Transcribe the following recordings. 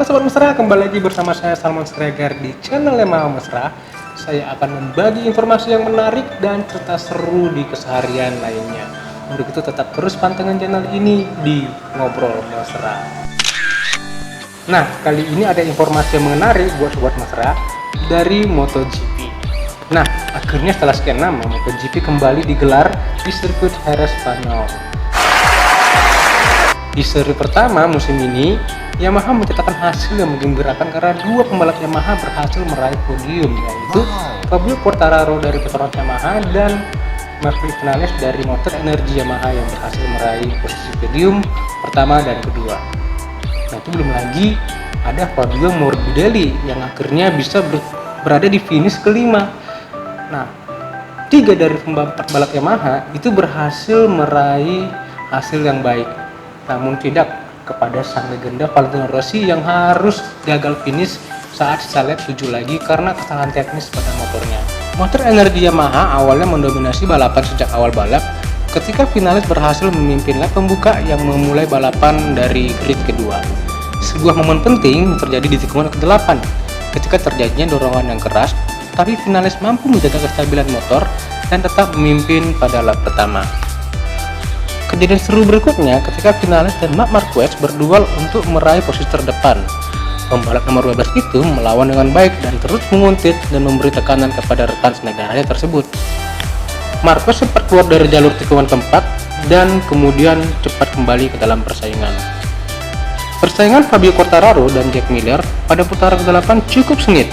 Halo Sobat Mesra, kembali lagi bersama saya Salman Sregar di channel Maha Mesra. Saya akan membagi informasi yang menarik dan cerita seru di keseharian lainnya. Untuk itu tetap terus pantengin channel ini di Ngobrol Mesra. Nah, kali ini ada informasi yang menarik buat Sobat Mesra dari MotoGP. Nah, akhirnya setelah sekian lama MotoGP kembali digelar di sirkuit Jerez, Spanyol. Di seri pertama musim ini, Yamaha mencetakkan hasil yang menggembirakan karena dua pembalap Yamaha berhasil meraih podium, yaitu Fabio Quartararo dari Petronas Yamaha dan Maverick Vinales dari Motor Energy Yamaha yang berhasil meraih posisi podium pertama dan kedua. Nah, itu belum lagi ada Fabio Morbidelli yang akhirnya bisa berada di finish kelima. Nah, tiga dari pembalap Yamaha itu berhasil meraih hasil yang baik, namun tidak kepada sang legenda Valentino Rossi yang harus gagal finish saat sisa lap 7 lagi karena kesalahan teknis pada motornya. Motor Energi Yamaha awalnya mendominasi balapan sejak awal balap ketika Vinales berhasil memimpin lap pembuka yang memulai balapan dari grid kedua. Sebuah momen penting terjadi di tikungan ke-8 ketika terjadinya dorongan yang keras, tapi Vinales mampu menjaga kestabilan motor dan tetap memimpin pada lap pertama. Kejadian seru berikutnya ketika Vinales dan Marc Marquez berduel untuk meraih posisi terdepan. Pembalap nomor 12 itu melawan dengan baik dan terus menguntit dan memberi tekanan kepada rekan senegaranya tersebut. Marquez sempat keluar dari jalur tikungan keempat dan kemudian cepat kembali ke dalam persaingan. Persaingan Fabio Quartararo dan Jack Miller pada putaran ke-8 cukup sengit.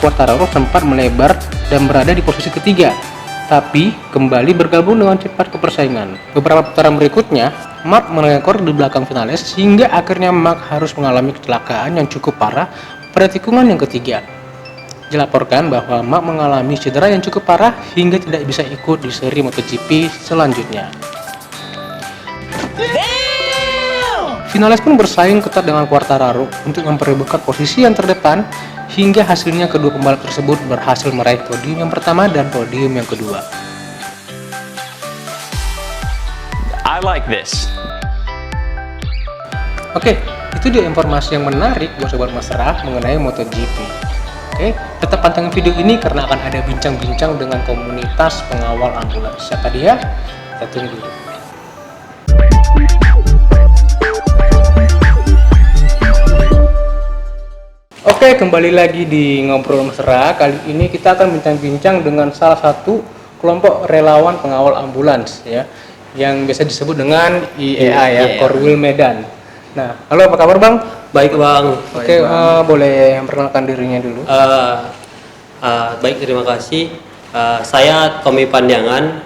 Quartararo sempat melebar dan berada di posisi ketiga, tapi kembali bergabung dengan cepat ke persaingan. Beberapa putaran berikutnya, Marc mengekor di belakang Vinales hingga akhirnya Marc harus mengalami kecelakaan yang cukup parah pada tikungan yang ketiga. Dilaporkan bahwa Marc mengalami cedera yang cukup parah hingga tidak bisa ikut di seri MotoGP selanjutnya. Vinales pun bersaing ketat dengan Quartararo untuk memperebutkan posisi yang terdepan hingga hasilnya kedua pembalap tersebut berhasil meraih podium yang pertama dan podium yang kedua. I like this. Oke, itu dia informasi yang menarik buat Sobat Mesra mengenai MotoGP. Oke, tetap pantengin video ini karena akan ada bincang-bincang dengan komunitas pengawal ambulans. Siapa dia? Kita tunggu dulu. Oke, kembali lagi di Ngobrol Mesra. Kali ini kita akan bincang-bincang dengan salah satu kelompok relawan pengawal ambulans ya, yang biasa disebut dengan IEA ya, Korwil Medan. Nah, halo, apa kabar Bang? Baik Bang. Oke, boleh memperkenalkan dirinya dulu. Baik, terima kasih. Saya Tommy Pandangan.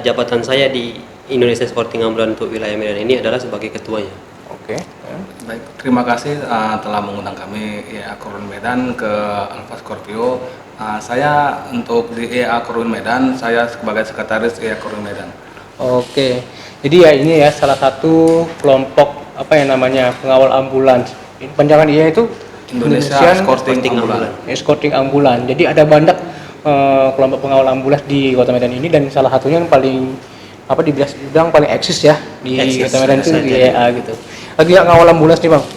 Jabatan saya di Indonesia Sporting Ambulans untuk wilayah Medan ini adalah sebagai ketuanya. Oke. Baik, terima kasih telah mengundang kami IEA Korwil Medan ke Alfa Scorpio. Saya untuk di IEA Korwil Medan, saya sebagai sekretaris IEA Korwil Medan. Oke. Jadi ya ini ya salah satu kelompok apa yang namanya pengawal ambulans. Panjangan IEA itu Indonesia Sporting Ambulans. Escorting Ambulans. Jadi ada banyak kelompok pengawal ambulans di Kota Medan ini dan salah satunya yang paling dibilang paling eksis ya di Kota Medan itu di IEA gitu. Lagi ngawal ambulans nih Bang.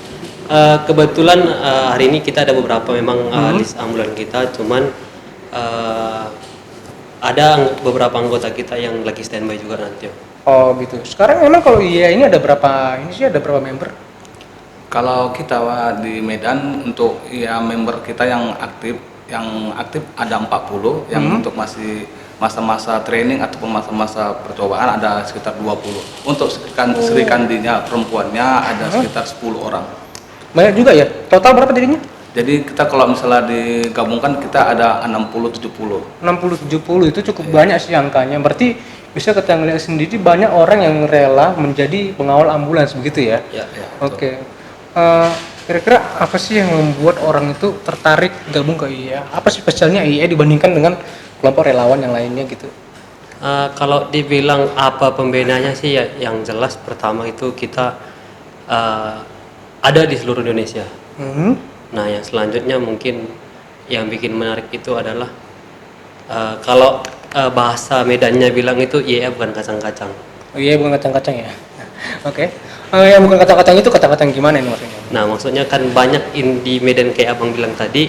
Kebetulan hari ini kita ada beberapa memang list ambulans kita, cuman ada beberapa anggota kita yang lagi standby juga nanti. Oh gitu. Sekarang emang kalau IEA ini ada berapa member? Kalau kita di Medan untuk IEA member kita yang aktif ada 40, yang untuk masih masa-masa training ataupun masa-masa percobaan ada sekitar 20. Untuk Sri Kandinya perempuannya ada sekitar 10 orang. Banyak juga ya? Total berapa jadinya? Jadi kita kalau misalnya digabungkan kita ada 60-70. 60-70 itu cukup banyak sih angkanya. Berarti bisa kita ngeliat sendiri banyak orang yang rela menjadi pengawal ambulans begitu ya? Ya. Oke. Kira-kira apa sih yang membuat orang itu tertarik gabung ke IEA? Apa sih spesialnya IEA dibandingkan dengan kelompok relawan yang lainnya gitu? Kalau dibilang apa pembedanya sih ya, yang jelas pertama itu kita ada di seluruh Indonesia. Nah, yang selanjutnya mungkin yang bikin menarik itu adalah kalau bahasa Medannya bilang itu IEA bukan kacang-kacang. Oh iya, bukan kacang-kacang ya. Oke. Yang bukan kacang-kacang itu kacang-kacang gimana ini maksudnya? Nah, maksudnya kan banyak di Medan kayak abang bilang tadi,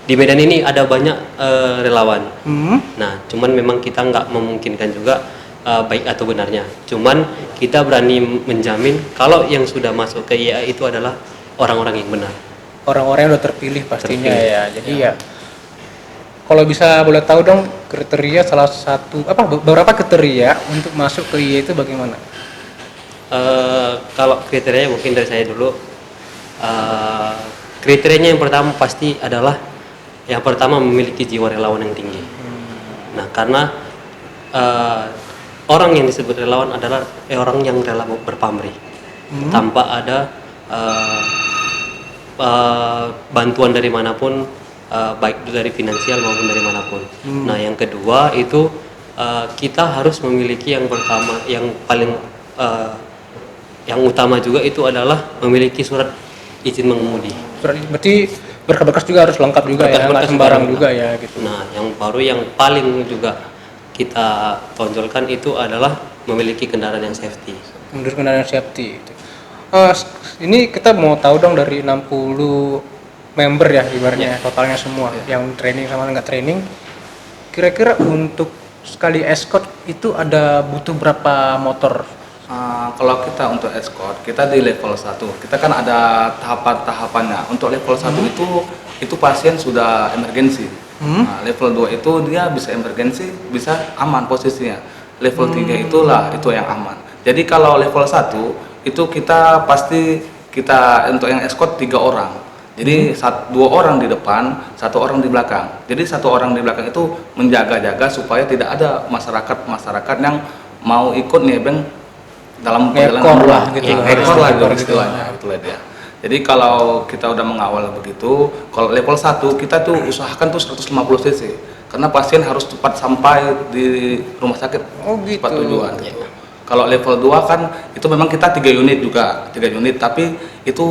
di Medan ini ada banyak relawan. Nah, cuman memang kita nggak memungkinkan juga baik atau benarnya. Cuman kita berani menjamin kalau yang sudah masuk ke IAA itu adalah orang-orang yang benar. Orang-orang yang udah terpilih pastinya Terpilih. ya. Jadi ya, kalau bisa boleh tahu dong kriteria salah satu beberapa kriteria untuk masuk ke IAA itu bagaimana? Kalau kriterianya mungkin dari saya dulu. Kriterianya yang pertama pasti adalah yang pertama memiliki jiwa relawan yang tinggi. Nah, karena orang yang disebut relawan adalah orang yang rela berpamrih tanpa ada bantuan dari manapun, baik itu dari finansial maupun dari manapun. Nah, yang kedua itu kita harus memiliki yang pertama, yang paling yang utama juga itu adalah memiliki surat izin mengemudi. Berarti berkas-berkas juga harus lengkap juga ya, nggak Berkas-berkas sembarang lengkap. juga ya gitu. Nah, yang baru yang paling juga kita tonjolkan itu adalah memiliki kendaraan yang safety. Menurut kendaraan safety itu. Ini kita mau tahu dong dari 60 member ya ibaratnya totalnya semua yang training sama nggak training. Kira-kira untuk sekali escort itu ada butuh berapa motor? Kalau kita untuk escort, kita di level 1, kita kan ada tahapan-tahapannya. Untuk level 1 itu pasien sudah emergensi. Nah, level 2 itu dia bisa emergensi, bisa aman posisinya. Level 3 itulah itu yang aman. Jadi kalau level 1 itu kita pasti untuk yang escort 3 orang. Jadi 2 orang di depan, 1 orang di belakang. Jadi 1 orang di belakang itu menjaga-jaga supaya tidak ada masyarakat yang mau ikut nebeng dalam Ekor lah perjalanan gitu. ekor lah Ekor gitu istilahnya, itulah dia. Jadi kalau kita udah mengawal begitu, kalau level 1 kita tuh usahakan tuh 150 cc karena pasien harus cepat sampai di rumah sakit gitu. tepat tujuan gitu. Kalau level 2 kan itu memang kita 3 unit juga, 3 unit tapi itu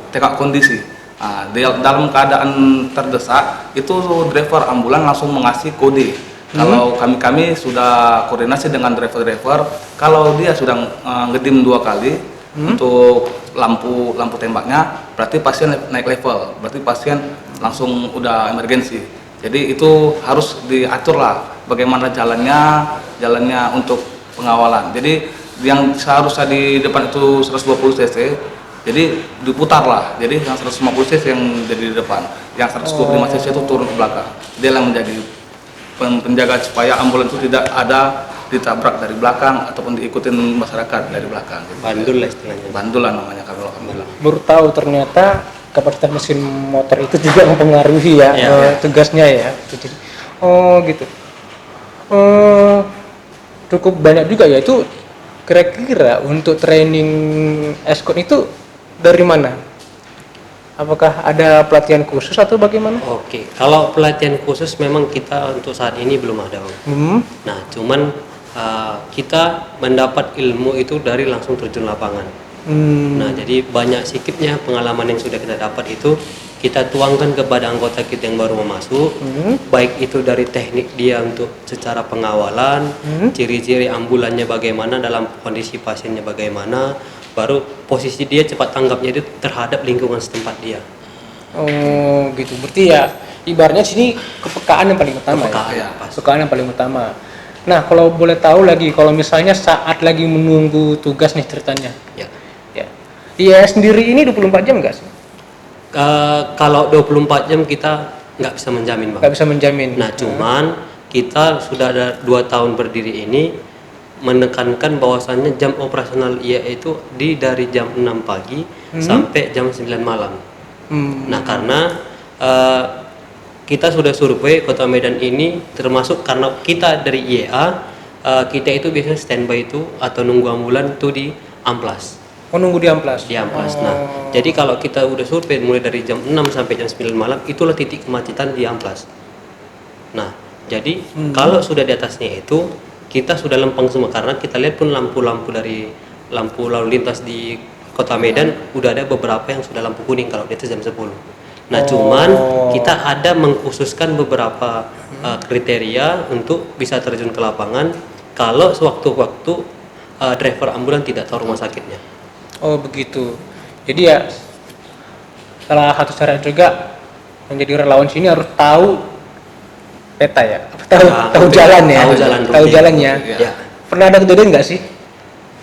tengok kondisi. Nah, dalam keadaan terdesak itu driver ambulan langsung mengasih kode. Kalau kami sudah koordinasi dengan driver-driver, kalau dia sudah ngedim 2 kali untuk lampu tembaknya, berarti pasien naik level, berarti pasien langsung udah emergensi. Jadi itu harus diatur lah bagaimana jalannya untuk pengawalan. Jadi yang seharusnya di depan itu 120 cc, jadi diputar lah. Jadi yang 150 cc yang jadi di depan, yang 125 cc itu turun ke belakang. Dia yang menjadi penjaga supaya ambulans itu tidak ada ditabrak dari belakang ataupun diikutin masyarakat dari belakang. Gitu. Bandul lah istilahnya. Bandul lah namanya kalau kami bilang. Baru tahu ternyata kapasitas mesin motor itu juga mempengaruhi ya, tugasnya ya. Jadi, gitu. Cukup banyak juga ya itu. Kira-kira untuk training escort itu dari mana? Apakah ada pelatihan khusus atau bagaimana? Oke, kalau pelatihan khusus memang kita untuk saat ini belum ada, Om. Nah, cuman kita mendapat ilmu itu dari langsung terjun lapangan. Nah, jadi banyak sikitnya pengalaman yang sudah kita dapat itu kita tuangkan kepada anggota kita yang baru mau masuk, baik itu dari teknik dia untuk secara pengawalan, ciri-ciri ambulannya bagaimana, dalam kondisi pasiennya bagaimana, baru posisi dia cepat tanggapnya itu terhadap lingkungan setempat dia. Oh gitu, berarti ya ibaratnya sini kepekaan yang paling utama. Kepekaan yang paling utama. Nah kalau boleh tahu lagi, kalau misalnya saat lagi menunggu tugas nih ceritanya, ya sendiri ini 24 jam nggak sih? Kalau 24 jam kita nggak bisa menjamin, Bang. Nggak bisa menjamin. Nah cuman kita sudah ada 2 tahun berdiri ini menekankan bahwasannya jam operasional IAA itu dari jam 6 pagi sampai jam 9 malam. Nah karena kita sudah survei Kota Medan ini, termasuk karena kita dari IAA, kita itu biasanya standby itu atau nunggu ambulan itu di Amplas. Oh nunggu di Amplas? Di Amplas. Nah jadi kalau kita udah survei mulai dari jam 6 sampai jam 9 malam, itulah titik kemacetan di Amplas. Nah jadi kalau sudah di atasnya itu kita sudah lempeng semua, karena kita lihat pun lampu-lampu dari lampu lalu lintas di Kota Medan udah ada beberapa yang sudah lampu kuning kalau di atas jam 10. Nah cuman kita ada mengkhususkan beberapa kriteria untuk bisa terjun ke lapangan kalau sewaktu-waktu driver ambulan tidak tahu rumah sakitnya. Oh begitu. Jadi ya salah satu cara juga menjadi relawan sini harus tahu peta ya, tahu jalan ya, tahu jalannya. Ya. Pernah ada kejadian nggak sih?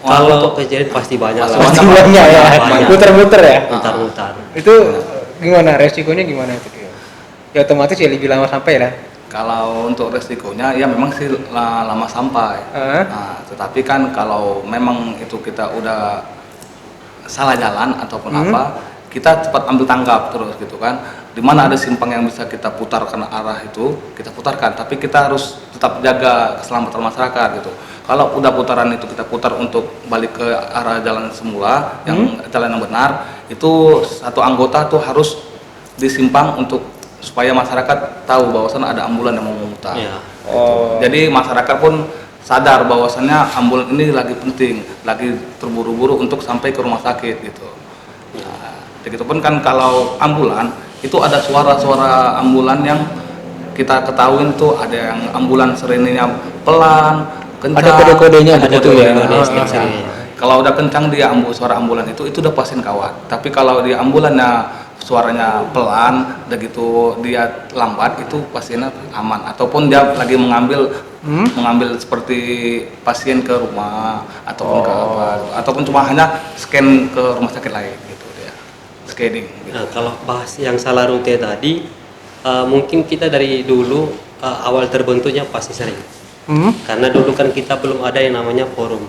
Kalau kejadian pasti banyak lah. Pasti banyak ya, muter-muter ya. Mutar-mutar. Itu gimana resikonya gimana itu? Ya otomatis ya lebih lama sampai lah. Kalau untuk resikonya ya memang sih lama sampai. Nah, tetapi kan kalau memang itu kita udah salah jalan ataupun apa, kita cepat ambil tanggap terus gitu kan. Di mana ada simpang yang bisa kita putar ke arah itu, kita putarkan. Tapi kita harus tetap jaga keselamatan masyarakat gitu. Kalau udah putaran itu kita putar untuk balik ke arah jalan semula, yang jalan yang benar, itu satu anggota tuh harus disimpang untuk supaya masyarakat tahu bahwasannya ada ambulan yang mau memutar. Ya. Jadi masyarakat pun sadar bahwasannya ambulan ini lagi penting, lagi terburu-buru untuk sampai ke rumah sakit gitu. Nah, begitu pun kan kalau ambulan itu ada suara-suara ambulan yang kita ketahui itu ada yang ambulan serenenya pelan, kencang. Ada kode-kodenya Ada begitu ya. kode-kode. Kalau udah kencang dia suara ambulan itu udah pasien kawat. Tapi kalau dia ambulannya suaranya pelan, udah gitu dia lambat, itu pasiennya aman. Ataupun dia lagi mengambil seperti pasien ke rumah ataupun ke apa, ataupun cuma hanya scan ke rumah sakit lain gitu dia, scanning. Gitu. Nah, kalau bahas yang salah rute tadi, mungkin kita dari dulu awal terbentuknya pasti sering. Karena dulu kan kita belum ada yang namanya forum.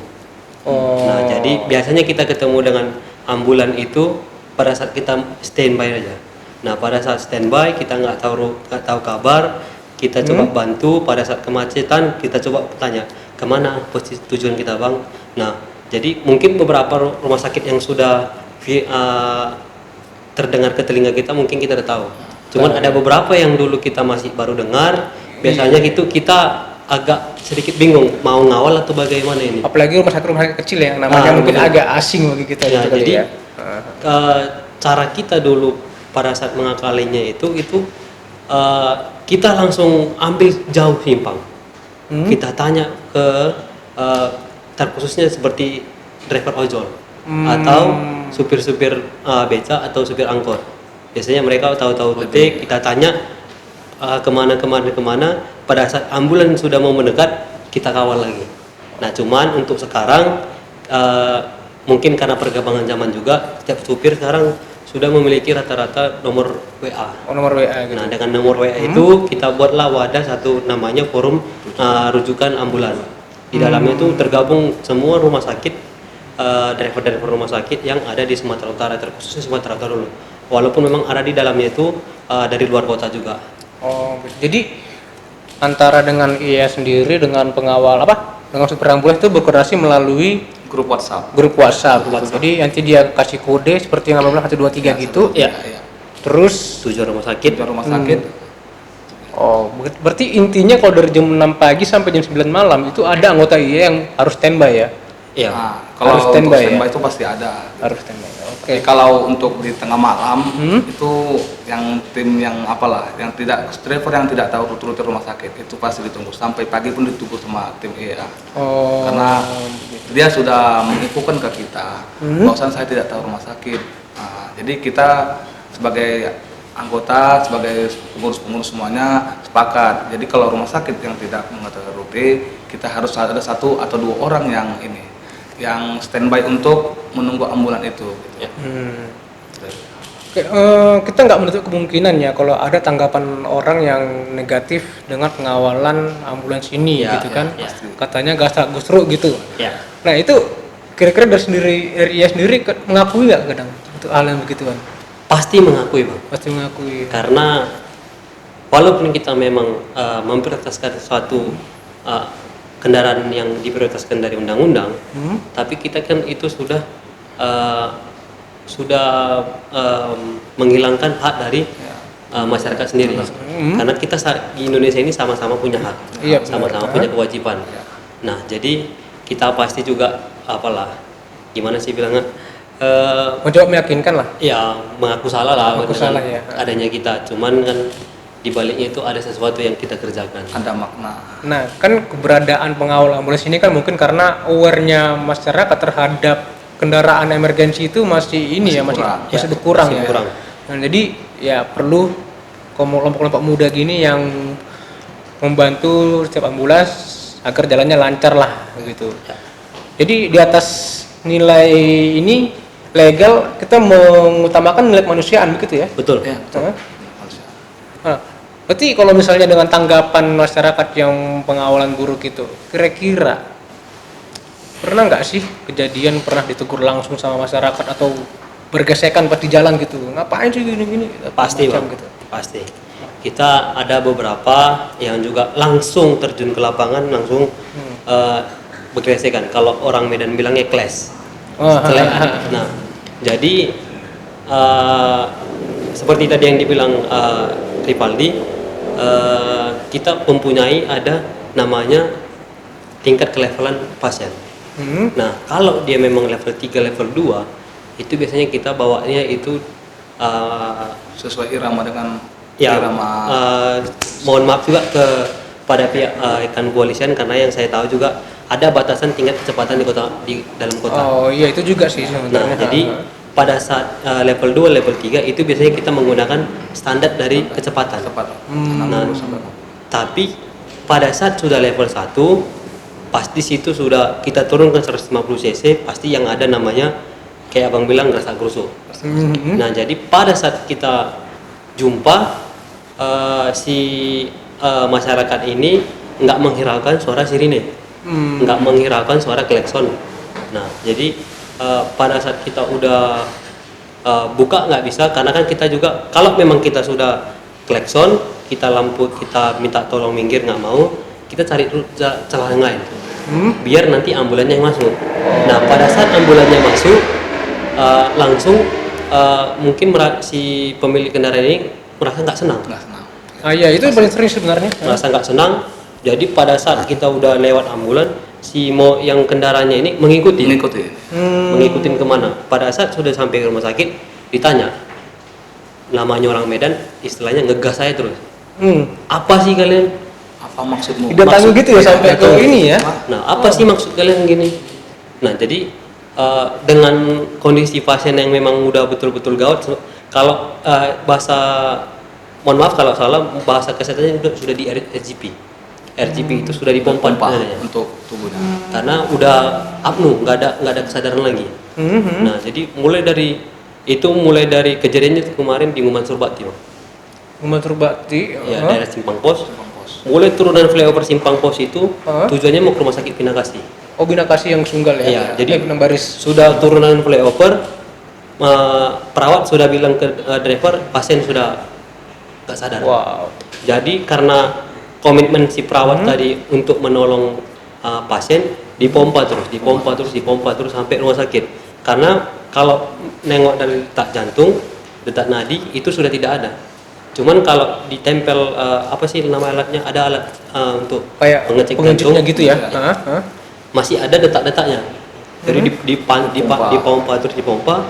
Nah, jadi biasanya kita ketemu dengan ambulan itu pada saat kita standby aja. Nah, pada saat standby kita nggak tahu kabar, kita coba bantu. Pada saat kemacetan kita coba tanya kemana posisi tujuan kita bang. Nah, jadi mungkin beberapa rumah sakit yang sudah terdengar ke telinga kita mungkin kita udah tahu. Cuman ada beberapa yang dulu kita masih baru dengar. Biasanya gitu kita agak sedikit bingung mau ngawal atau bagaimana ini. Apalagi rumah sakit kecil ya, namanya mungkin agak asing bagi kita. Ya, gitu jadi ya. Cara kita dulu pada saat mengakalinya itu kita langsung ambil jauh simpang. Kita tanya ke terkhususnya seperti driver ojol atau supir-supir beca atau supir angkot. Biasanya mereka tahu-tahu rute, kita tanya kemana. Pada saat ambulan sudah mau mendekat, kita kawal lagi. Nah, cuman untuk sekarang mungkin karena perkembangan zaman juga, setiap supir sekarang sudah memiliki rata-rata nomor WA. Nomor WA gitu. Nah, dengan nomor WA itu kita buatlah wadah satu namanya forum rujukan ambulan. Di dalamnya itu tergabung semua rumah sakit, driver-driver rumah sakit yang ada di Sumatera Utara, terkhususnya Sumatera Utara dulu. Walaupun memang ada di dalamnya itu dari luar kota juga. Oh, jadi antara dengan IA sendiri dengan pengawal dengan supir ambulans itu berkoordinasi melalui Grup WhatsApp. Jadi nanti dia kasih kode seperti yang abang bilang 1 2 3 gitu. Ya. Terus Tujuan rumah sakit. Oh, berarti intinya kalau dari jam 6 pagi sampai jam 9 malam itu ada anggota IA yang harus standby ya? Iya. Nah, kalau harus untuk standby itu pasti ada. Harus standby. Jadi kalau untuk di tengah malam itu yang tim yang yang driver yang tidak tahu rute rumah sakit itu pasti ditunggu sampai pagi pun ditunggu sama tim EA. Karena dia sudah menginfokan ke kita bahwasan saya tidak tahu rumah sakit. Nah, jadi kita sebagai anggota, sebagai pengurus semuanya sepakat. Jadi kalau rumah sakit yang tidak mengetahui rute, kita harus ada 1 atau 2 orang yang standby untuk menunggu ambulan itu. Ya. Kita nggak menutup kemungkinan ya kalau ada tanggapan orang yang negatif dengan pengawalan ambulans ini gitu kan. Katanya gasrak-gusruk gitu. Ya. Nah itu kira-kira dari IA sendiri mengakui nggak kadang untuk hal yang begituan? Pasti mengakui bang. Pasti mengakui. Karena walaupun kita memang memprioritaskan suatu kendaraan yang diprioritaskan dari undang-undang, tapi kita kan itu sudah menghilangkan hak dari masyarakat sendiri. Karena kita di Indonesia ini sama-sama punya hak, sama-sama punya kewajiban. Nah, jadi kita pasti juga gimana sih bilangnya? Mencoba meyakinkan lah. Ya, mengaku salah lah. Ya. Adanya kita, cuman kan di baliknya itu ada sesuatu yang kita kerjakan. Ada makna. Nah, kan keberadaan pengawal ambulans ini kan mungkin karena aware-nya masyarakat terhadap kendaraan emergensi itu masih ini Masih kurang. masih kurang Masih ya. kurang. Nah, jadi ya perlu kelompok-kelompok muda gini yang membantu setiap ambulans agar jalannya lancar lah begitu. Ya. Jadi di atas nilai ini legal kita mengutamakan nilai kemanusiaan begitu ya. Betul. Ya, Hah? Nah, berarti kalau misalnya dengan tanggapan masyarakat yang pengawalan buruk itu, kira-kira pernah nggak sih kejadian pernah ditegur langsung sama masyarakat atau bergesekan pas di jalan gitu? Ngapain sih gini-gini? Pasti Macam Bang, gitu. pasti. Kita ada beberapa yang juga langsung terjun ke lapangan, langsung bergesekan. Kalau orang Medan bilangnya clash. Nah, jadi seperti tadi yang dibilang Ripaldi, kita mempunyai ada namanya tingkat kelevelan pasien. Nah, kalau dia memang level 3, level 2, itu biasanya kita bawanya itu sesuai irama dengan ya irama mohon maaf juga kepada pihak rekan kepolisian, karena yang saya tahu juga ada batasan tingkat kecepatan di dalam kota. Oh iya itu juga sih Nah, sebenarnya. jadi pada saat level 2, level 3 itu biasanya kita menggunakan standar dari kecepatan. cepat. Nah, tapi pada saat sudah level 1, pasti situ sudah kita turunkan 150 cc, pasti yang ada namanya kayak abang bilang gerasa gerusuk. Nah, jadi pada saat kita jumpa si masyarakat ini nggak menghiraukan suara sirine, nggak menghiraukan suara klakson. Nah, jadi pada saat kita udah buka nggak bisa, karena kan kita juga kalau memang kita sudah klakson, kita lampu, kita minta tolong minggir nggak mau, kita cari dulu celah yang lain, biar nanti ambulannya yang masuk. Nah, pada saat ambulannya masuk, langsung mungkin si pemilik kendaraan ini merasa nggak senang. Ah iya itu paling sering sebenarnya. Merasa nggak senang. Jadi pada saat kita udah lewat ambulan, si yang kendaraannya ini mengikuti kemana. Pada saat sudah sampai ke rumah sakit, ditanya, namanya orang Medan, istilahnya ngegas saya terus. Apa sih kalian? Apa maksudmu? Didatangi gitu ya sampai ke ini ya. Nah, apa sih maksud kalian gini? Nah, jadi dengan kondisi pasien yang memang udah betul-betul gawat, kalau bahasa, mohon maaf kalau salah, bahasa kesehatannya sudah di RGP. RGP itu sudah dipompa untuk tubuhnya. karena udah apnu, nggak ada kesadaran lagi. Nah, jadi mulai dari kejadiannya itu kemarin di Mansur Bakti, Bang. Mansur Bakti. Ya, daerah Simpang Pos. Mulai turunan flyover Simpang Pos itu tujuannya mau ke rumah sakit Bina Kasih. Oh, Bina Kasih yang Sunggal ya. Iya, jadi baris. sudah turunan flyover, perawat sudah bilang ke driver, pasien sudah nggak sadar. Wow. Jadi karena komitmen si perawat tadi untuk menolong pasien, dipompa terus sampai rumah sakit. Karena kalau nengok dari detak jantung, detak nadi itu sudah tidak ada. Cuman kalau ditempel apa sih nama alatnya? Ada alat untuk Kayak mengecek pengeceknya jantung gitu ya. masih ada detak-detaknya. Jadi dipompa terus dipompa.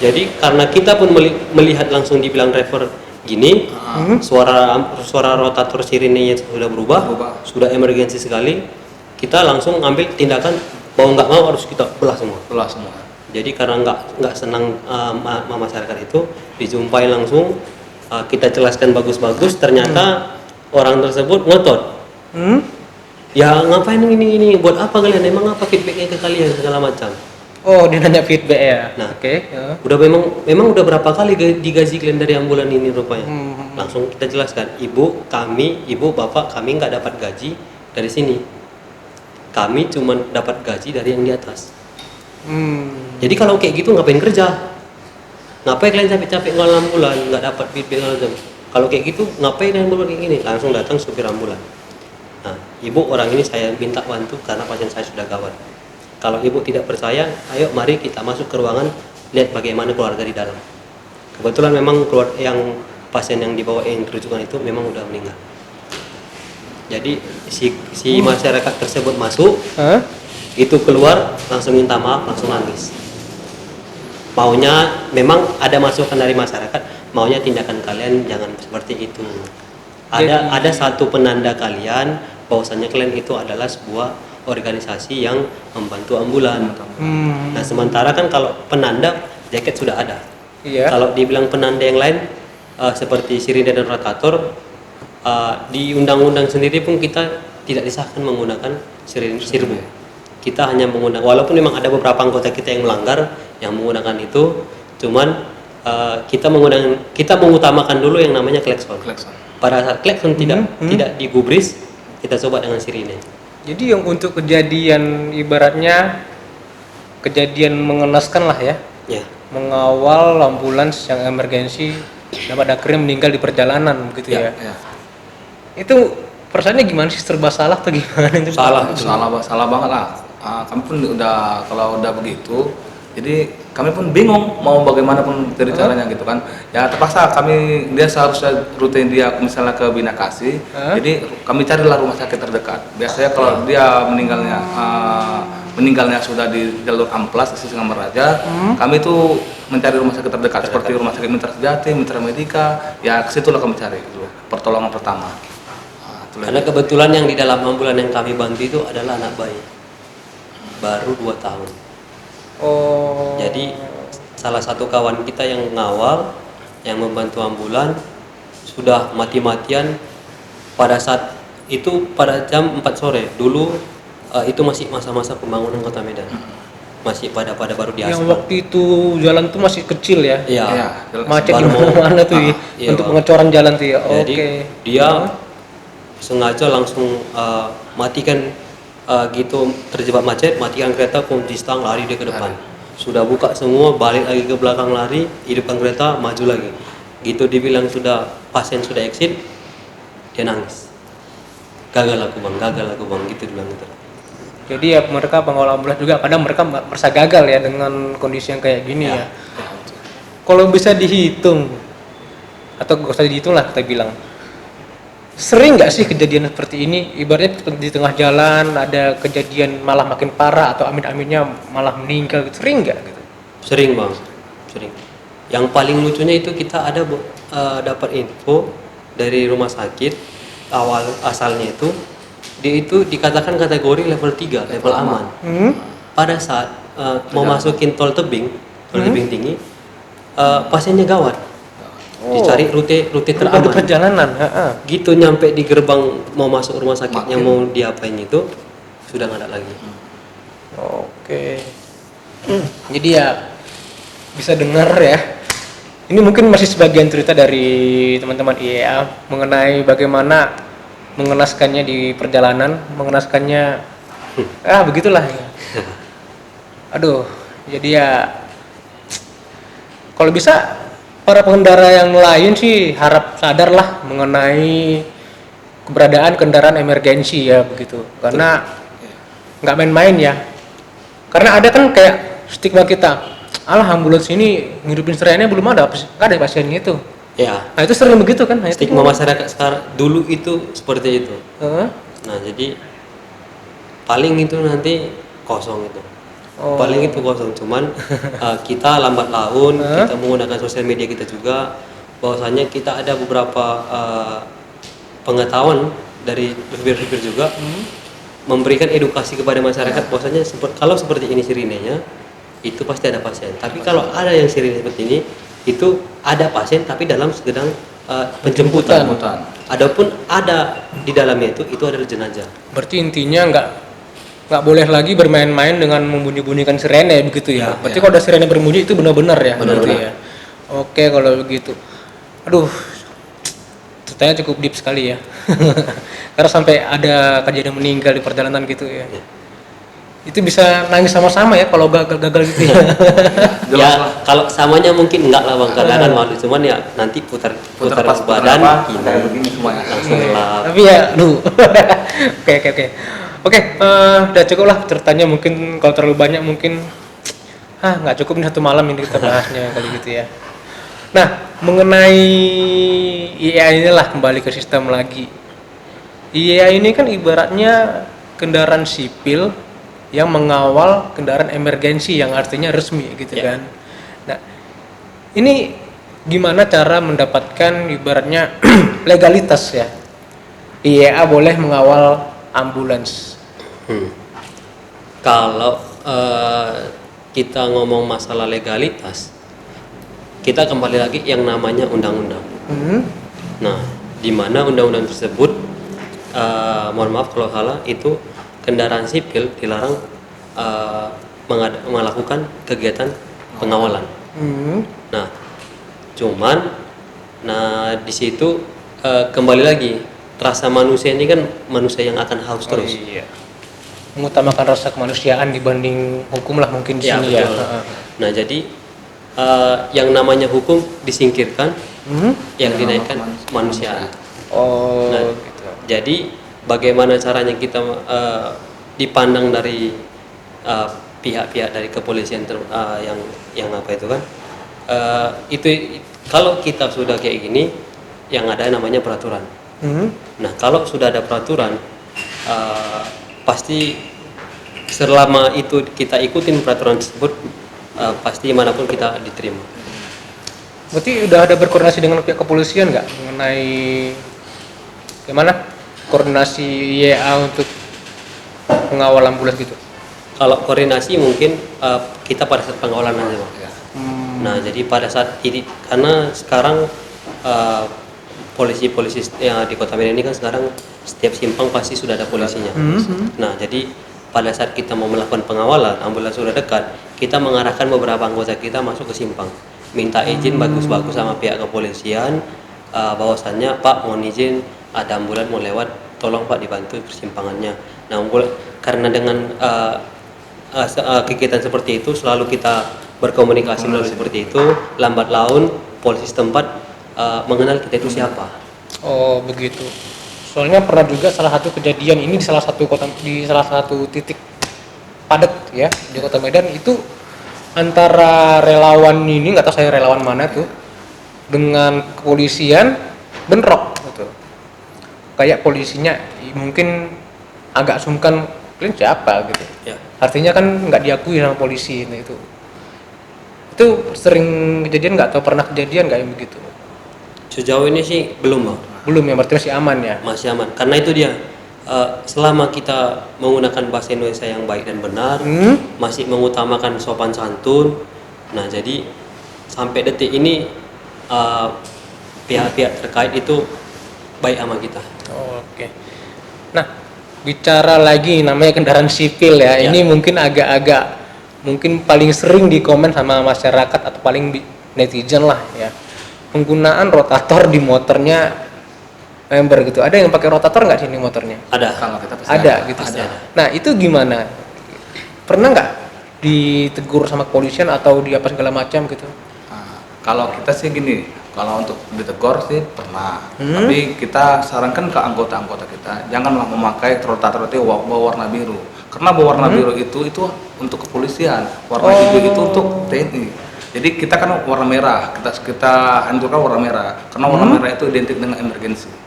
Jadi karena kita pun melihat langsung dibilang driver gini, suara rotator sirinenya sudah berubah, sudah emergensi sekali, kita langsung ambil tindakan mau nggak mau harus kita belah semua. Jadi karena nggak senang masyarakat itu, dijumpai langsung, kita jelaskan bagus-bagus, ternyata orang tersebut ngotot. Ya ngapain ini, buat apa kalian, emang apa feedbacknya ke kalian segala macam. Oh, dia nanya feedback ya. Nah, Oke. Udah memang udah berapa kali digaji kalian dari ambulan ini rupanya. Langsung kita jelaskan, ibu, bapak, kami nggak dapat gaji dari sini. Kami cuma dapat gaji dari yang di atas. Jadi kalau kayak gitu ngapain kerja? Ngapain kalian capek-capek ngelawan ambulan, nggak dapat feedback macam. Kalau kayak gitu ngapain ambulan kayak gini? Langsung datang supir ambulan. Nah, ibu, orang ini saya minta bantu karena pasien saya sudah gawat. Kalau ibu tidak percaya, ayo mari kita masuk ke ruangan, lihat bagaimana keluarga di dalam. Kebetulan memang yang pasien yang dibawa yang rujukan itu memang udah meninggal. Jadi si masyarakat tersebut masuk, itu keluar langsung minta maaf, langsung nangis. Maunya memang ada masukan dari masyarakat, maunya tindakan kalian jangan seperti itu. Ada satu penanda kalian bahwasannya kalian itu adalah sebuah organisasi yang membantu ambulan. Nah, sementara kan kalau penanda jaket sudah ada. Iya. Kalau dibilang penanda yang lain seperti sirine dan rotator, di undang-undang sendiri pun kita tidak disahkan menggunakan sirbu. Kita hanya menggunakan, walaupun memang ada beberapa anggota kita yang melanggar yang menggunakan itu, cuman kita mengutamakan dulu yang namanya klakson. Pada saat klakson tidak digubris, kita coba dengan sirine. Jadi yang untuk kejadian ibaratnya kejadian mengenaskan lah ya, Ya. mengawal ambulans yang emergensi dan pada akhirnya meninggal di perjalanan begitu ya. Itu perasaannya gimana sih, serba salah atau gimana itu? Salah banget lah. Kami pun kalau udah begitu, jadi kami pun bingung mau bagaimanapun dari caranya gitu kan. Ya terpaksa dia seharusnya rute dia misalnya ke Bina Kasih, jadi kami carilah rumah sakit terdekat. Biasanya kalau dia meninggalnya sudah di jalur amplas di Singamaraja, kami itu mencari rumah sakit terdekat seperti rumah sakit Mitra Sejati, Mitra Medika, ya kesitulah kami cari itu pertolongan pertama. Karena kebetulan yang di dalam ambulan yang kami bantu itu adalah anak bayi baru 2 tahun. Oh. Jadi salah satu kawan kita yang ngawal, yang membantu ambulan sudah mati-matian pada saat itu pada jam 4 sore. Dulu itu masih masa-masa pembangunan Kota Medan. Masih pada baru di Yang aspal. waktu itu jalan tuh masih kecil ya. Iya. Macet di Baru mau- mana-mana tuh ya. iya, Untuk Bang. pengecoran jalan tuh ya. Jadi Oke. dia sengaja langsung matikan gitu, terjebak macet, matikan kereta, kunci stang, lari dia ke depan. Sudah buka semua, balik lagi ke belakang lari, hidupkan kereta, maju lagi. Gitu dibilang pasien sudah exit, dia nangis. Gagal aku bang, gitu dibilang gitu. Jadi ya mereka pengawal ambulans juga kadang mereka merasa gagal ya dengan kondisi yang kayak gini ya. Kalau bisa dihitung atau gak usah dihitung lah kita bilang, sering nggak sih kejadian seperti ini? Ibaratnya di tengah jalan ada kejadian malah makin parah atau amit-amitnya malah meninggal gitu. Sering nggak gitu? Sering bang, sering. Yang paling lucunya itu kita ada dapat info dari rumah sakit awal asalnya itu, dia itu dikatakan kategori level 3, level aman. Pada saat mau masukin tol tebing tinggi, pasiennya gawat. Dicari rute Ada teraman. perjalanan. Gitu nyampe di gerbang mau masuk rumah sakitnya mau diapain itu sudah nggak ada lagi. Oke. Jadi ya bisa dengar ya. Ini mungkin masih sebagian cerita dari teman-teman IEA mengenai bagaimana mengenaskannya di perjalanan, mengenaskannya begitulah ya. Aduh, jadi ya kalau bisa para pengendara yang lain sih harap sadarlah mengenai keberadaan kendaraan emergensi ya begitu. Karena nggak main-main ya. Karena ada kan kayak stigma kita, alah ambulans ini ngidupin sirene belum ada, nggak ada pasiennya itu. Ya. Nah itu sering begitu kan? Nah, itu Stigma masyarakat sekarang dulu itu seperti itu. Heeh. Nah jadi paling itu nanti kosong itu. Oh. Paling itu kosong. Cuman kita lambat laun, kita menggunakan sosial media kita juga, bahwasanya kita ada beberapa pengetahuan dari supir-supir juga, memberikan edukasi kepada masyarakat bahwasanya kalau seperti ini sirinenya itu pasti ada pasien. Tapi kalau ada yang sirine seperti ini, itu ada pasien tapi dalam sedang penjemputan. Adapun ada di dalamnya itu adalah jenazah. Berarti intinya nggak boleh lagi bermain-main dengan membunyi-bunyikan sirene begitu ya. Berarti kalau ada sirene berbunyi itu benar-benar ya. Berarti ya. Oke kalau begitu. Aduh, ceritanya cukup deep sekali ya. Karena sampai ada kejadian meninggal di perjalanan gitu ya. Itu bisa nangis sama-sama ya kalau gagal gitu ya. Ya kalau samanya mungkin enggak lah bang, karena kan malu, cuman ya nanti putar pas badan kita begini semuanya langsung gelap. Tapi ya, Oke, udah cukup lah ceritanya. Mungkin kalau terlalu banyak mungkin nggak cukup nih 1 malam ini kita bahasnya kali gitu ya. Nah, mengenai IEA inilah kembali ke sistem lagi. IEA ini kan ibaratnya kendaraan sipil yang mengawal kendaraan emergensi yang artinya resmi gitu kan. Nah, ini gimana cara mendapatkan ibaratnya legalitas ya? IEA boleh mengawal ambulans. Kalau kita ngomong masalah legalitas, kita kembali lagi yang namanya undang-undang. Nah, di mana undang-undang tersebut, mohon maaf kalau salah, itu kendaraan sipil dilarang melakukan kegiatan pengawalan. Nah, nah di situ kembali lagi rasa manusia ini kan manusia yang akan haus terus. Iya. Mengutamakan rasa kemanusiaan dibanding hukum lah mungkin di sini ya. Betul. Nah, jadi yang namanya hukum disingkirkan, yang dinaikkan kemanusiaan. Oh, Nah, gitu. jadi bagaimana caranya kita dipandang dari pihak-pihak dari kepolisian yang apa itu kan? Itu kalau kita sudah kayak gini, yang ada namanya peraturan. Nah, kalau sudah ada peraturan, pasti selama itu kita ikutin peraturan tersebut, pasti manapun kita diterima. Berarti udah ada berkoordinasi dengan pihak kepolisian nggak mengenai gimana koordinasi YA untuk pengawal ambulans gitu? Kalau koordinasi mungkin kita pada saat pengawalan aja, Bang. Nah, jadi pada saat ini, karena sekarang polisi-polisi yang di Kota Medan ini kan sekarang setiap simpang pasti sudah ada polisinya. Nah, jadi pada saat kita mau melakukan pengawalan, ambulans sudah dekat, kita mengarahkan beberapa anggota kita masuk ke simpang, minta izin bagus-bagus sama pihak kepolisian, bahwasannya Pak mohon izin ada ambulans mau lewat, tolong Pak dibantu persimpangannya. Nah, karena dengan kegiatan seperti itu selalu kita berkomunikasi melalui seperti itu, lambat laun polisi setempat mengenal kita itu siapa. Oh begitu. Soalnya pernah juga salah satu kejadian ini di salah satu titik padat ya di Kota Medan itu antara relawan ini, nggak tahu saya relawan mana tuh, dengan kepolisian bentrok gitu. Kayak polisinya mungkin agak sungkan, kalian siapa gitu. Ya. Artinya kan nggak diakui sama polisi. Nah, itu sering kejadian nggak, atau pernah kejadian nggak yang begitu? Sejauh ini sih belum, Bang. Belum ya, berarti masih aman ya? Masih aman. Karena itu dia, selama kita menggunakan bahasa Indonesia yang baik dan benar, masih mengutamakan sopan santun. Nah, jadi sampai detik ini pihak-pihak terkait itu baik sama kita. Oh, oke. Nah, bicara lagi namanya kendaraan sipil ya. Ya. Ini mungkin agak-agak mungkin paling sering dikomen sama masyarakat atau paling netizen lah ya. Penggunaan rotator di motornya member gitu. Ada yang pakai rotator nggak sini motornya? Ada. Kalau kita pasti Ada gitu. Pasti ada. Nah, itu gimana? Pernah nggak ditegur sama kepolisian atau di apa segala macam gitu? Nah, kalau kita sih gini, kalau untuk ditegur sih pernah. Tapi kita sarankan ke anggota-anggota kita, janganlah memakai rotator itu berwarna biru. Karena berwarna biru itu untuk kepolisian, warna hijau itu untuk TNI. Jadi kita kan warna merah, kita hancurkan warna merah. Karena warna merah itu identik dengan emergensi.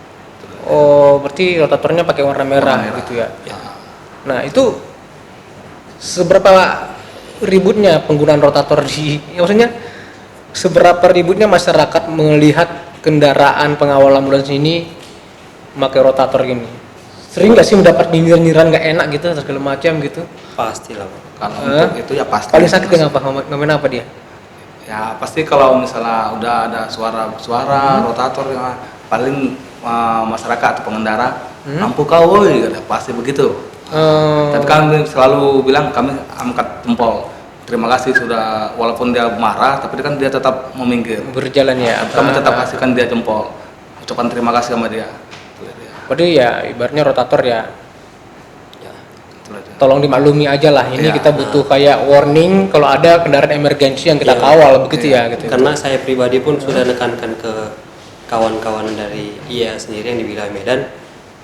Oh, berarti rotatornya pakai warna merah, Warna merah. gitu ya? Nah, itu seberapa ributnya penggunaan rotator ya, maksudnya seberapa ributnya masyarakat melihat kendaraan pengawal ambulans ini pakai rotator gini? Sering nggak sih mendapat nyinyiran nggak enak gitu atau segala macam gitu? Pastilah, Bang. Kalau untuk itu ya pasti. Paling sakit yang apa? Ngomongin apa dia? Ya pasti kalau misalnya udah ada suara rotator ya paling masyarakat atau pengendara mampu kau woi, pasti begitu. Tapi kami selalu bilang kami angkat jempol. Terima kasih sudah, walaupun dia marah tapi kan dia tetap meminggir. Berjalan ya. Kami tetap kasihkan dia jempol. Ucapan terima kasih sama dia. Berarti ya ibaratnya rotator ya. Itu aja. Tolong dimaklumi aja lah. Ini Iya. kita butuh kayak warning kalau ada kendaraan emergensi yang kita Iya. kawal begitu ya gitu. Karena saya pribadi pun sudah nekankan ke kawan-kawan dari IA sendiri yang di wilayah Medan,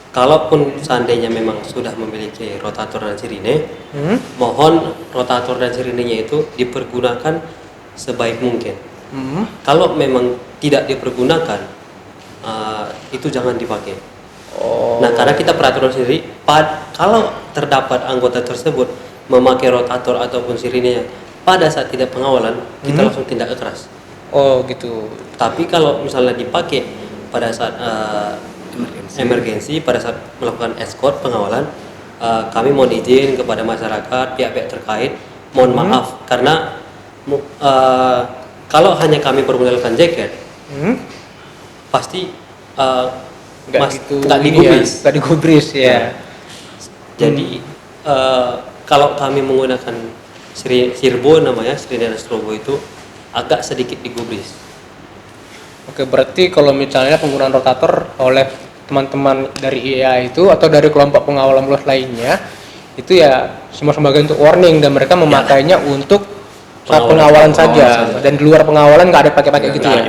kalaupun seandainya memang sudah memiliki rotator dan sirine, mohon rotator dan sirinenya itu dipergunakan sebaik mungkin. Kalau memang tidak dipergunakan, itu jangan dipakai. Nah, karena kita peraturan sendiri, kalau terdapat anggota tersebut memakai rotator ataupun sirinenya pada saat tidak pengawalan, kita langsung tindak keras. Oh gitu. Tapi kalau misalnya dipakai pada saat emergensi, pada saat melakukan escort pengawalan, kami mohon izin kepada masyarakat, pihak-pihak terkait, mohon maaf karena kalau hanya kami bermodalkan jaket, pasti nggak digubris. Nggak digubris ya. Jadi kalau kami menggunakan Sirbo namanya, Sirine Nostromo itu agak sedikit digubris. Oke, berarti kalau misalnya penggunaan rotator oleh teman-teman dari IAA itu atau dari kelompok pengawal ambulans lainnya itu ya semua sebagai untuk warning dan mereka memakainya untuk saat pengawalan saja dan di luar pengawalan nggak ada pakai-pakai gitu ya.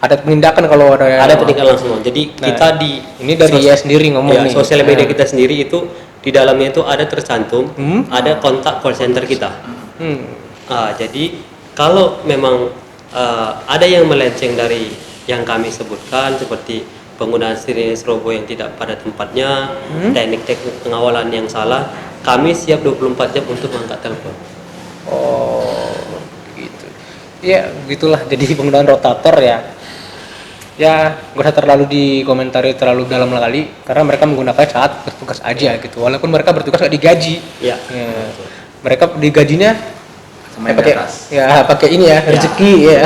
Ada penindakan kalau ada penindakan langsung. Jadi kita ini dari IAA sendiri ngomong nih. Sosial media kita sendiri itu di dalamnya itu ada tercantum ada kontak call center kita. Jadi kalau memang ada yang melenceng dari yang kami sebutkan seperti penggunaan sirine strobo yang tidak pada tempatnya, teknik-teknik pengawalan yang salah, kami siap 24 jam untuk mengangkat telepon. Oh, gitu. Ya, begitulah. Jadi penggunaan rotator ya gak usah terlalu dikomentari terlalu dalam kali karena mereka menggunakan saat bertugas aja gitu. Walaupun mereka bertugas gak digaji. Ya. Mereka digajinya pakai ini ya, rezeki ya.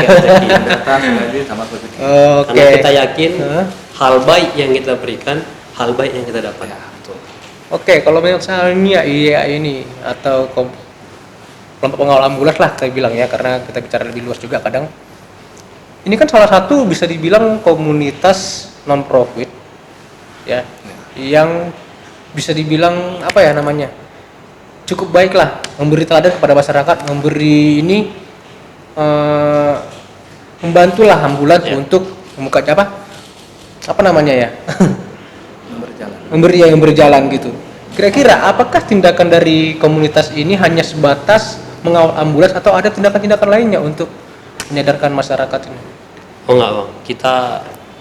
Karena kita yakin hal baik yang kita berikan, hal baik yang kita dapat. Oke, kalau misalnya ini atau kelompok pengawal ambulans lah saya bilang ya, karena kita bicara lebih luas juga kadang. Ini kan salah satu bisa dibilang komunitas non profit ya, yang bisa dibilang apa ya namanya, cukup baik lah, memberi teladan kepada masyarakat, memberi ini membantulah ambulans untuk membuka apa namanya ya yang berjalan gitu. Kira-kira apakah tindakan dari komunitas ini hanya sebatas mengawal ambulans atau ada tindakan-tindakan lainnya untuk menyadarkan masyarakat ini? Oh enggak Bang, kita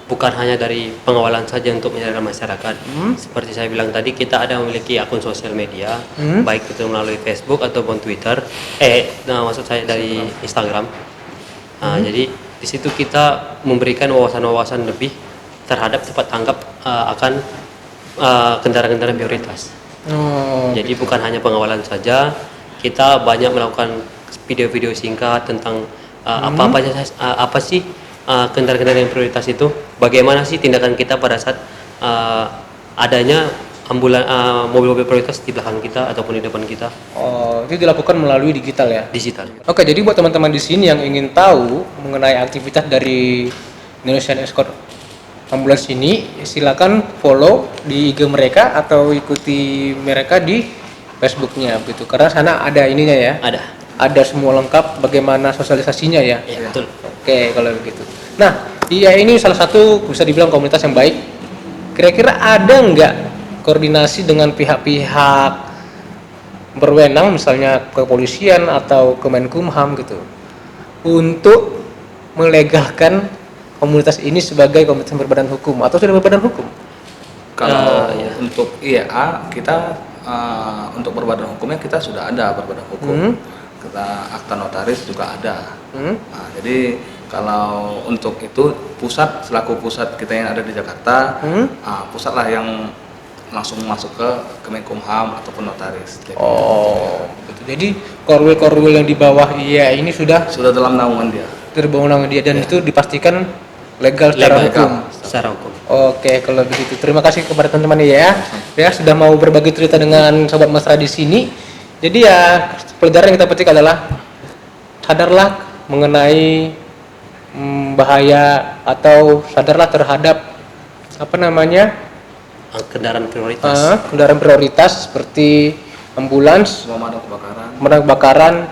bukan hanya dari pengawalan saja untuk menyadarkan masyarakat. Seperti saya bilang tadi, kita ada memiliki akun sosial media, baik itu melalui Facebook ataupun Twitter. Maksud saya dari Instagram. Jadi di situ kita memberikan wawasan-wawasan lebih terhadap cepat tanggap akan kendaraan-kendaraan prioritas. Jadi bukan hanya pengawalan saja, kita banyak melakukan video-video singkat tentang apa sih kendaraan-kendaraan yang prioritas itu, bagaimana sih tindakan kita pada saat adanya mobil-mobil prioritas di belakang kita ataupun di depan kita. Itu dilakukan melalui digital ya? Digital. Oke, jadi buat teman-teman di sini yang ingin tahu mengenai aktivitas dari Indonesian Escort Ambulance ini, silakan follow di IG mereka atau ikuti mereka di Facebooknya gitu. Karena sana ada ininya ya? Ada semua lengkap bagaimana sosialisasinya ya? Iya, betul. Oke, kalau begitu. Nah, ini salah satu bisa dibilang komunitas yang baik. Kira-kira ada nggak koordinasi dengan pihak-pihak berwenang, misalnya kepolisian atau Kemenkumham gitu, untuk melegalkan komunitas ini sebagai komunitas berbadan hukum atau sudah berbadan hukum? Kalau untuk IAA kita untuk berbadan hukumnya kita sudah ada berbadan hukum. Kita akta notaris juga ada. Nah, jadi kalau untuk itu pusat, selaku pusat kita yang ada di Jakarta, pusat lah yang langsung masuk ke Kemenkumham ataupun notaris. Gitu. Jadi korwil-korwil yang di bawah ini sudah dalam naungan dia. Dan itu dipastikan legal secara hukum. Oke, kalau begitu terima kasih kepada teman-teman ya sudah mau berbagi cerita dengan sobat mesra di sini. Jadi ya pelajaran yang kita petik adalah sadarlah mengenai bahaya atau sadarlah terhadap kendaraan prioritas. Kendaraan prioritas seperti ambulans, pemadam kebakaran,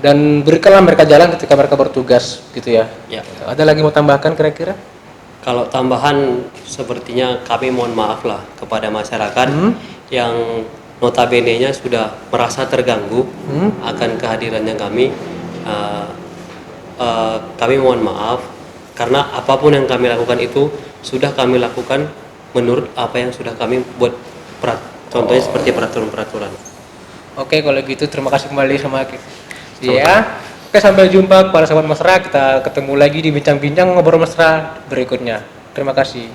dan berikanlah mereka jalan ketika mereka bertugas gitu ya. Ada lagi mau tambahkan kira-kira? Kalau tambahan sepertinya kami mohon maaf lah kepada masyarakat yang notabene-nya sudah merasa terganggu akan kehadirannya kami. Kami mohon maaf karena apapun yang kami lakukan itu sudah kami lakukan menurut apa yang sudah kami buat, contohnya seperti peraturan-peraturan. Oke, kalau gitu terima kasih kembali sama kita. Oke, sampai jumpa para sahabat mesra. Kita ketemu lagi di bincang-bincang ngobrol mesra berikutnya. Terima kasih.